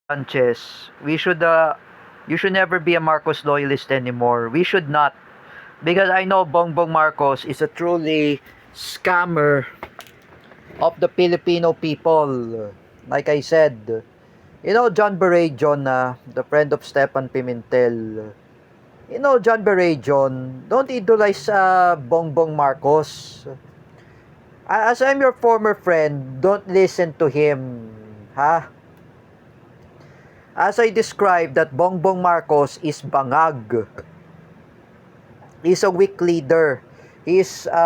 Sanchez, you should never be a Marcos loyalist anymore. We should not, because I know Bongbong Marcos is a truly scammer of the Filipino people. Like I said, you know John Barajon, the friend of Stepan Pimentel. You know John Barajon, don't idolize Bongbong Marcos. As I'm your former friend, don't listen to him, ha? As I described that Bongbong Marcos is bangag. He's a weak leader. He's a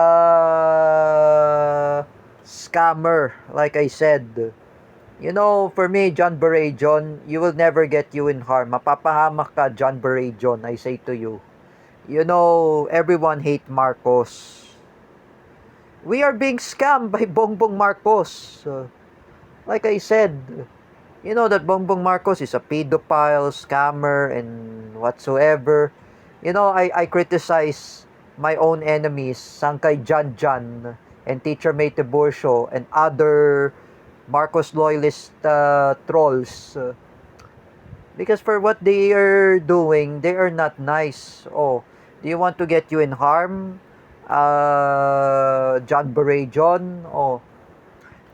scammer, like I said. You know, for me, John Barajon, you will never get you in harm. Mapapahamak ka, John Barajon, I say to you. You know, everyone hate Marcos. We are being scammed by Bongbong Marcos. Like I said, you know that Bongbong Marcos is a pedophile, scammer, and whatsoever. You know, I criticize my own enemies, Sangkay Janjan and Teacher May Tiburcio and other Marcos loyalist trolls. Because for what they are doing, they are not nice. Oh, do you want to get you in harm? John Barajon? Oh,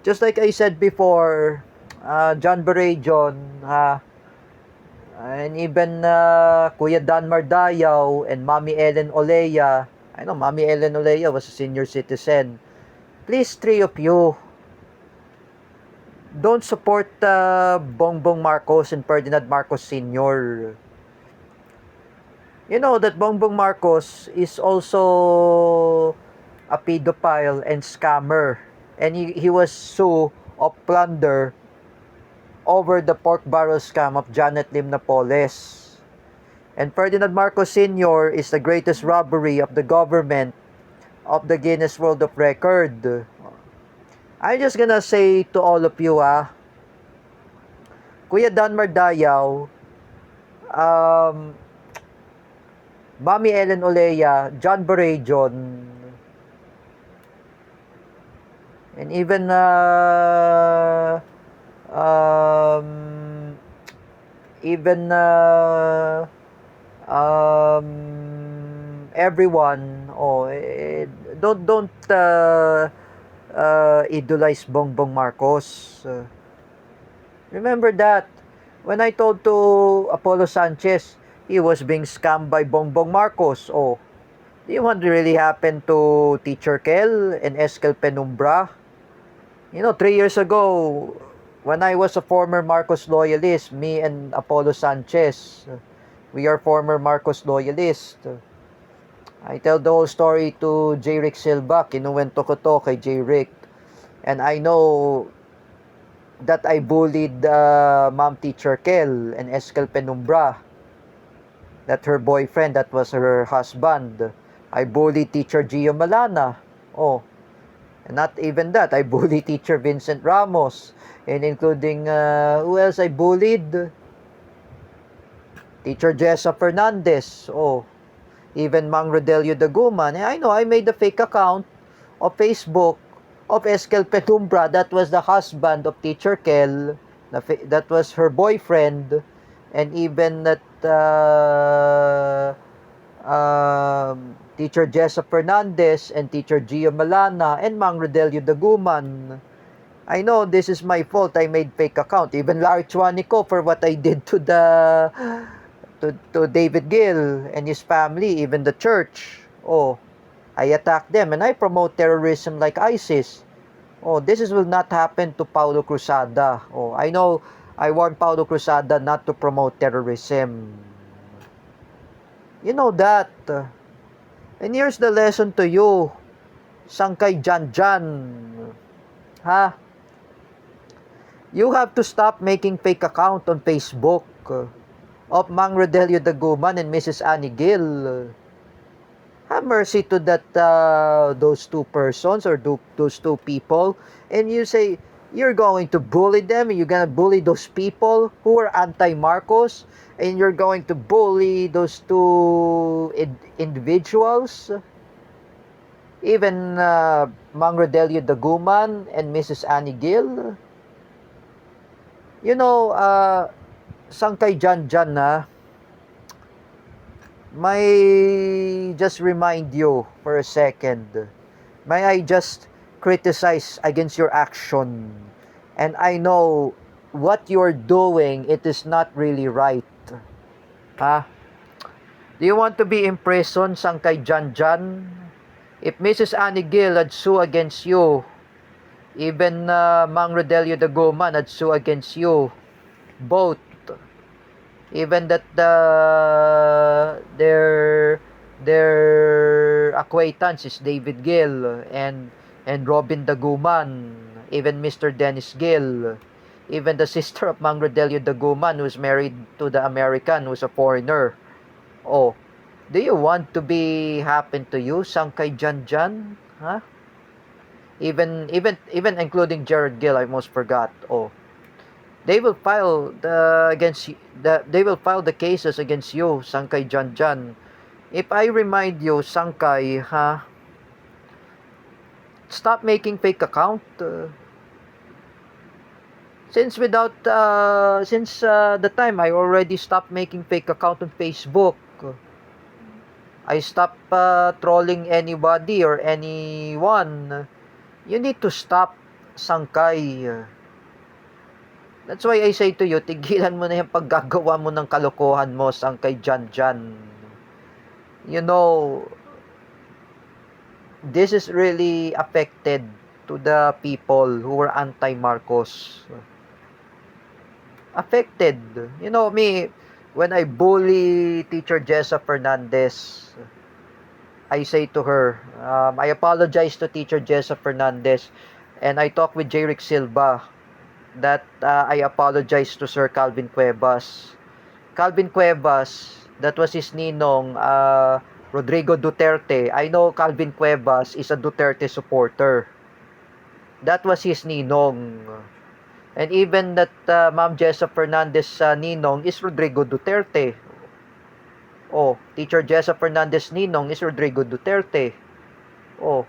just like I said before, John Barajon, and even Kuya Dan Mardayaw and Mommy Ellen Olea. I know Mommy Ellen Olea was a senior citizen. Please, three of you, don't support Bongbong Marcos and Ferdinand Marcos Sr. You know that Bongbong Marcos is also a pedophile and scammer. And he was sued of plunder over the pork barrel scam of Janet Lim Napoles. And Ferdinand Marcos Sr. is the greatest robbery of the government of the Guinness World of Record. I'm just gonna say to all of you, Kuya Dan Mardayaw, Mami Ellen Olea, John Barajon, and even even everyone, don't idolize Bongbong Marcos. Remember that when I told to Apollo Sanchez he was being scammed by Bongbong Marcos. Oh, do you want to really happen to Teacher Kel and Eskel Penumbra? You know, 3 years ago, when I was a former Marcos loyalist, me and Apollo Sanchez, we are former Marcos loyalists. I tell the whole story to J. Rick Silva, kinuwento ko to kay J. Rick. And I know that I bullied Ma'am Teacher Kel and Eskel Penumbra. That her boyfriend, that was her husband. I bullied Teacher Gio Malana. Oh, and not even that, I bullied Teacher Vincent Ramos. And including, who else I bullied? Teacher Jessa Fernandez. Oh, even Mang Rodelio Daguman. I know I made a fake account of Facebook of Eskel Penumbra. That was the husband of Teacher Kel. That was her boyfriend. And even that Teacher Jessa Fernandez and Teacher Gio Malana and Mang Rodelio Daguman. I know this is my fault. I made fake account. Even Larry Chuanico for what I did to to David Gill and his family, even the church. Oh, I attack them and I promote terrorism like ISIS. Oh, will not happen to Paulo Cruzada. Oh, I know I warned Paulo Cruzada not to promote terrorism. You know that. And here's the lesson to you, Sangkay Janjan. Ha? You have to stop making fake account on Facebook of Mang Rodelio Daguman and Mrs. Annie Gill. Have mercy to that those two persons or those two people, and you say you're going to bully them, and you're gonna bully those people who are anti-Marcos, and you're going to bully those two individuals, even Mang Rodelio Daguman and Mrs. Annie Gill. You know, Sangkay Janjan, may just remind you for a second. May I just criticize against your action? And I know what you're doing, it is not really right. Ha? Do you want to be imprisoned, Sangkay Janjan? If Mrs. Annie Gill had sue against you, even Mang Rodelio Daguman had sue against you, both, even that their acquaintance is David Gill and Robin Daguman, even Mr. Dennis Gill, even the sister of Mang Rodelio Daguman who's married to the American who's a foreigner. Oh, do you want to be happen to you, Sangkay Janjan? Huh? Even including Jared Gill, I almost forgot. Oh, they will file they will file the cases against you, Sangkay Janjan. If I remind you, Sangkay, stop making fake account. Since the time I already stopped making fake account on Facebook. I stopped trolling anybody or anyone. You need to stop, Sangkay. That's why I say to you, tigilan mo na yung paggagawa mo ng kalokohan mo, Sangkay Janjan. You know, this is really affected to the people who were anti-Marcos. Affected. You know, me, when I bully Teacher Jessa Fernandez, I say to her, I apologize to Teacher Jessa Fernandez, and I talk with J. Rick Silva that I apologize to Sir Calvin Cuevas. Calvin Cuevas, that was his ninong, Rodrigo Duterte. I know Calvin Cuevas is a Duterte supporter. That was his ninong. And even that Ma'am Jessa Fernandez ninong is Rodrigo Duterte. Oh, Teacher Jessa Fernandez ninong is Rodrigo Duterte. Oh,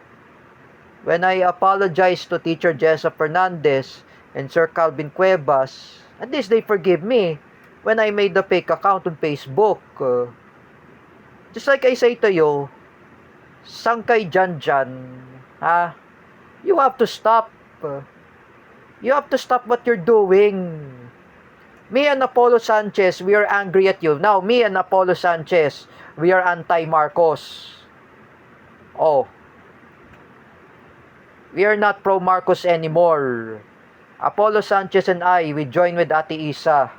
when I apologize to Teacher Jessa Fernandez and Sir Calvin Cuevas, at least they forgive me when I made the fake account on Facebook. Just like I say to you, Sangkay Janjan, you have to stop. You have to stop what you're doing. Me and Apollo Sanchez, we are angry at you. Now, me and Apollo Sanchez, we are anti-Marcos. Oh. We are not pro-Marcos anymore. Apollo Sanchez and I, we join with Ate Isa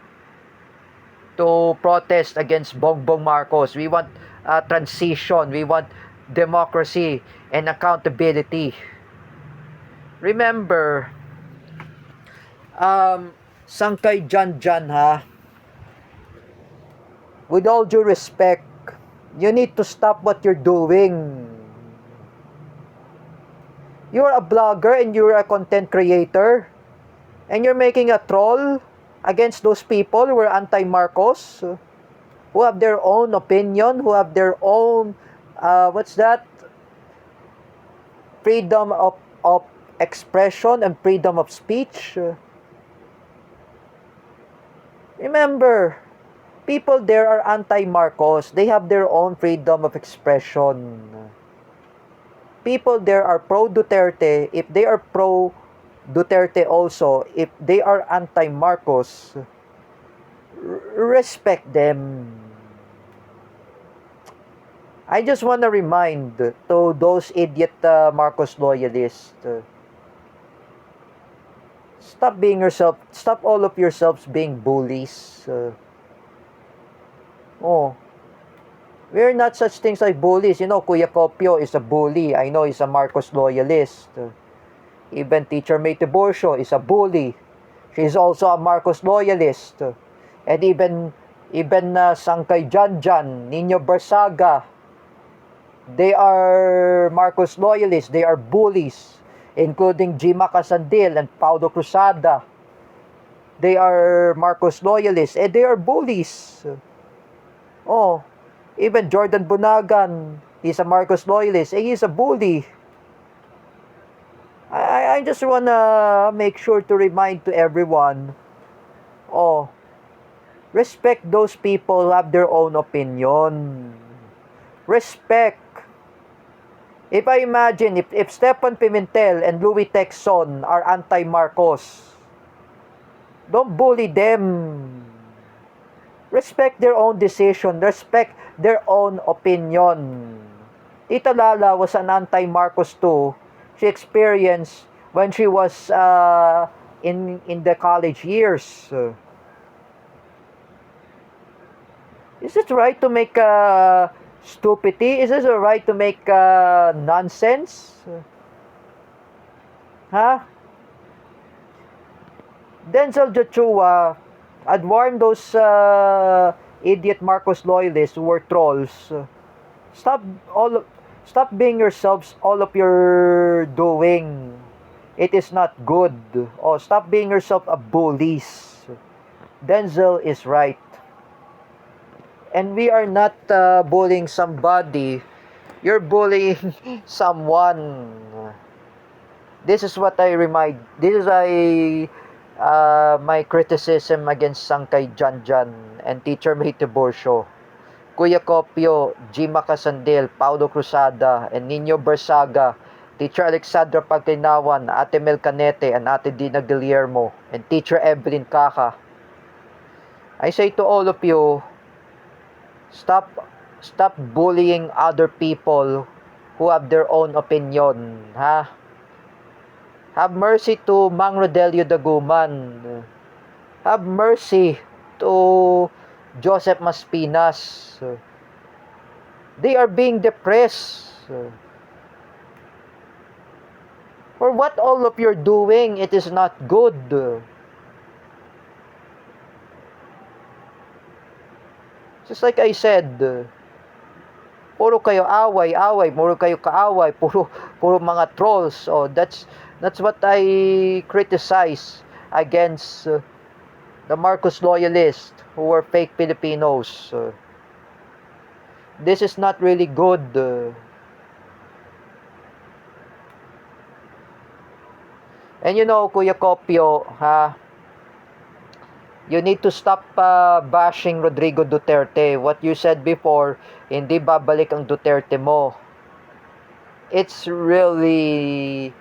to protest against Bongbong Marcos. We want transition. We want democracy and accountability. Remember, Sangkay Janjan, with all due respect, you need to stop what you're doing. You're a blogger and you're a content creator, and you're making a troll against those people who are anti-Marcos, who have their own opinion, who have their own, freedom of expression and freedom of speech. Remember, people there are anti-Marcos. They have their own freedom of expression. People there are pro-Duterte. If they are pro-Duterte also, if they are anti-Marcos, respect them. I just want to remind to those idiot Marcos loyalists, stop being yourself. Stop all of yourselves being bullies. We're not such things like bullies. You know, Kuya Copio is a bully. I know he's a Marcos loyalist. Even Teacher May Tiburcio is a bully. She's also a Marcos loyalist. And even Sangkay Janjan, Nino Barsaga, they are Marcos loyalists. They are bullies, including Jima Casandil and Paulo Cruzada. They are Marcos loyalists and they are bullies. Even Jordan Bunagan, he's a Marcos loyalist and he's a bully. I just wanna make sure to remind to everyone, Respect those people who have their own opinion. Respect. If I imagine, if Stephen Pimentel and Louis Texon are anti-Marcos, don't bully them. Respect their own decision. Respect their own opinion. Tita Lala was an anti-Marcos too. She experienced when she was in the college years. Is it right to make stupidity? Is it right to make nonsense? Huh? Denzel Joshua had warned those idiot Marcos loyalists who were trolls. Stop all stop being yourselves all of your doing. It is not good. Oh, stop being yourself a bullies. Denzel is right. And we are not bullying somebody. You're bullying someone. This is what I remind. This is my criticism against Sangkay Janjan and Teacher May Tiburcio, Kuya Copio, Jima Casandel, Paulo Cruzada, and Nino Bersaga, Teacher Alexandra Pagtinawan, Ate Mel Canete, and Ate Dina Guillermo, and Teacher Evelyn Kaka. I say to all of you, stop bullying other people who have their own opinion, ha? Have mercy to Mang Rodelio Daguman. Have mercy to Joseph Maspinas. They are being depressed. For what all of you're doing, it is not good. Just like I said, puro kayo away, puro kayo kaaway, puro mga trolls. Oh, that's what I criticize against the Marcos loyalists who were fake Filipinos. This is not really good. And you know, Kuya Copio, ha? You need to stop bashing Rodrigo Duterte. What you said before, hindi babalik ang Duterte mo. It's really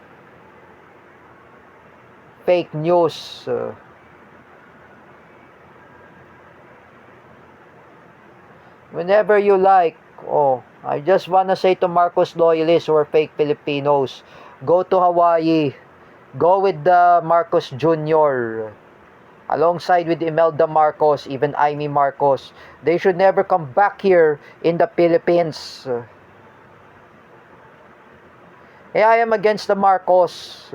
fake news. Whenever you like, I just wanna say to Marcos loyalists who are fake Filipinos, go to Hawaii. Go with the Marcos Jr. Alongside with Imelda Marcos, even Amy Marcos. They should never come back here in the Philippines. I am against the Marcos.